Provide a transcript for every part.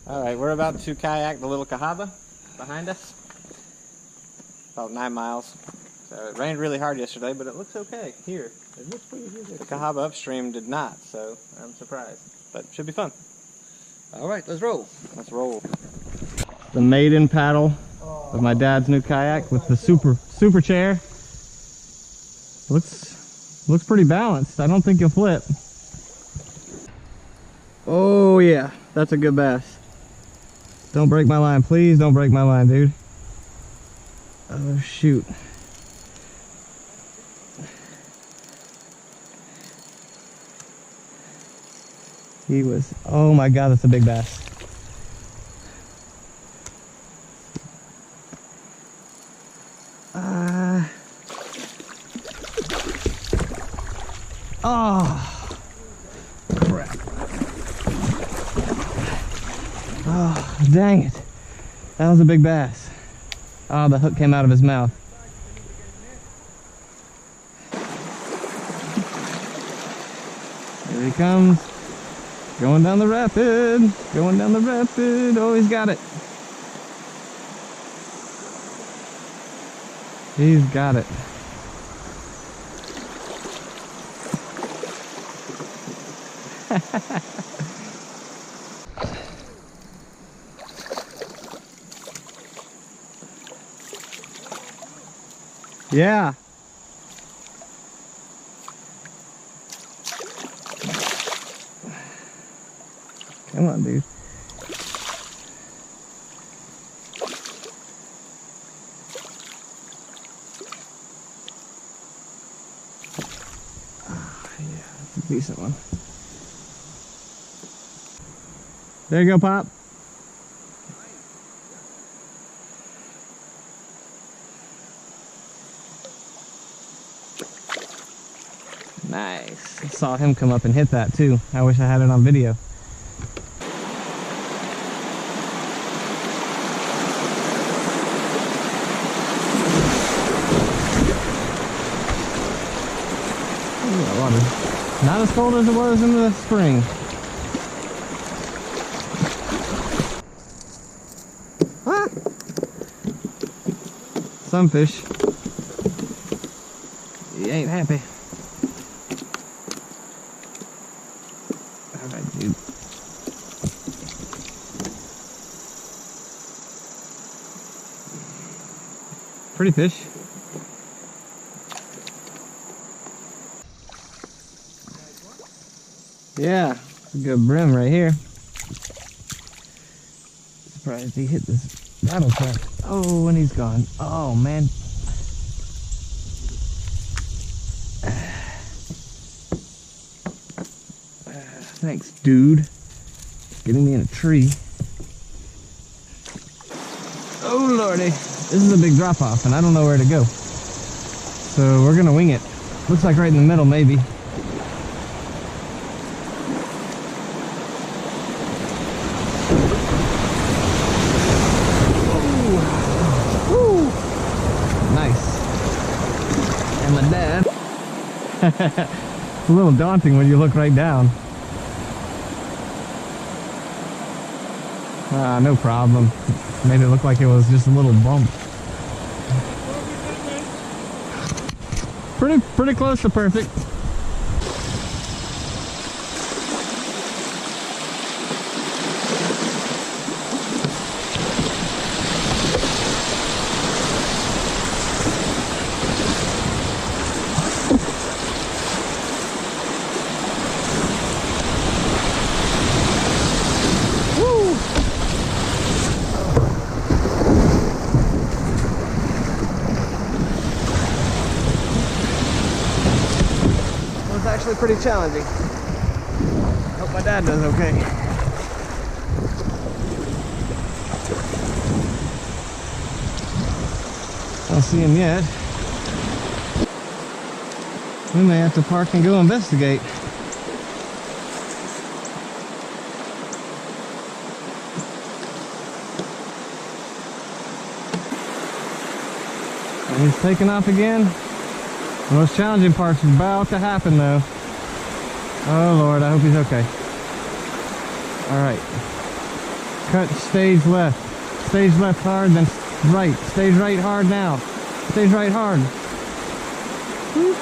Alright, we're about to kayak the little Cahaba behind us. About 9 miles. So it rained really hard yesterday, but it looks okay here. It looks pretty good. The Cahaba upstream did not, so I'm surprised. But it should be fun. Alright, let's roll. Let's roll. The maiden paddle of my dad's new kayak with the super chair. Looks pretty balanced. I don't think you'll flip. Oh yeah, that's a good bass. Don't break my line, please don't break my line, dude. Oh shoot. He was, oh my god, that's a big bass. Oh, crap. Oh, dang it. That was a big bass. Oh, the hook came out of his mouth. Here he comes. Going down the rapid. Going down the rapid. Oh, he's got it. He's got it. Yeah. Come on, dude. Yeah, that's a decent one. There you go, Pop. Nice. I saw him come up and hit that too. I wish I had it on video. Ooh, water. Not as cold as it was in the spring. Ah! Some fish. He ain't happy. Alright, dude. Pretty fish. Yeah, it's a good brim right here. Surprised he hit this rattle trap. Oh, and he's gone. Oh, man. Thanks, dude. Getting me in a tree. Oh, lordy. This is a big drop-off, and I don't know where to go. So we're gonna wing it. Looks like right in the middle, maybe. And my dad. It's a little daunting when you look right down. No problem. Made it look like it was just a little bump. Pretty close to perfect. Actually pretty challenging. Hope my dad does okay. Don't see him yet. We may have to park and go investigate. And he's taking off again. The most challenging part's about to happen though. Oh Lord, I hope he's okay. Alright. Cut stage left. Stage left hard, then right. Stage right hard now. Stage right hard. Woo.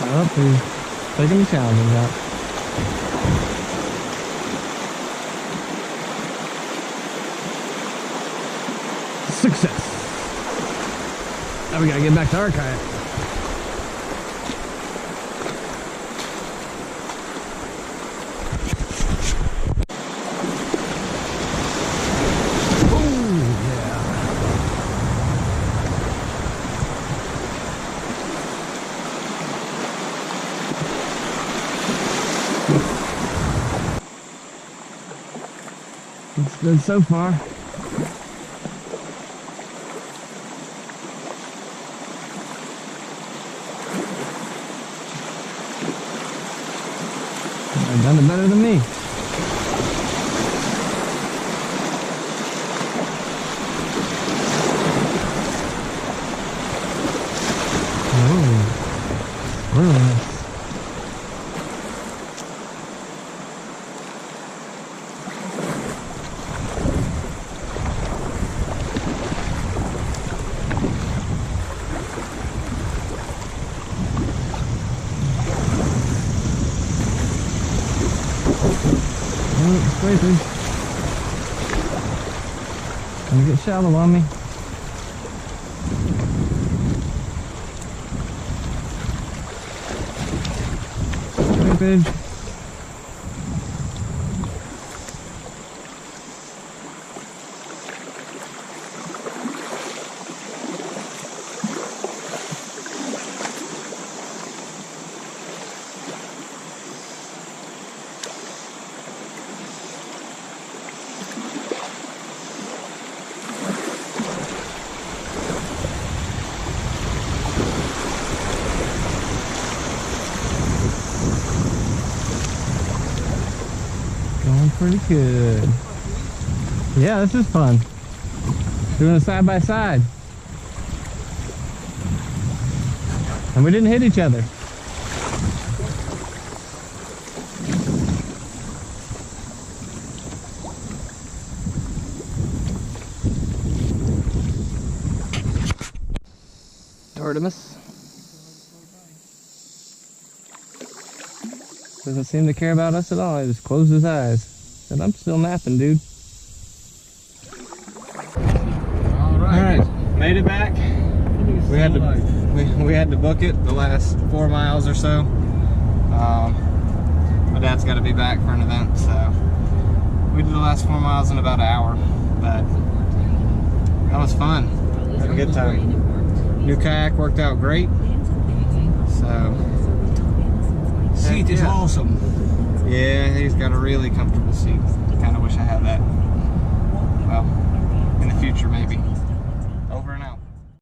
Oh, he's taking the challenges out. Success. Now we gotta get back to our kayak. It's good so far. I've done it better than me. Oh, really nice. It's crazy. Gonna get shallow on me. Scrapage. Going pretty good. Yeah, this is fun. Doing it side by side. And we didn't hit each other. Artemis. Doesn't seem to care about us at all. He just closed his eyes. Said, I'm still napping, dude. Alright, made it back. We had to book it the last 4 miles or so. My dad's got to be back for an event, so we did the last 4 miles in about an hour. But that was fun. Had a good time. New kayak worked out great. So Seat is awesome. yeah, he's got a really comfortable seat. Kind of wish I had that. Well, in the future maybe.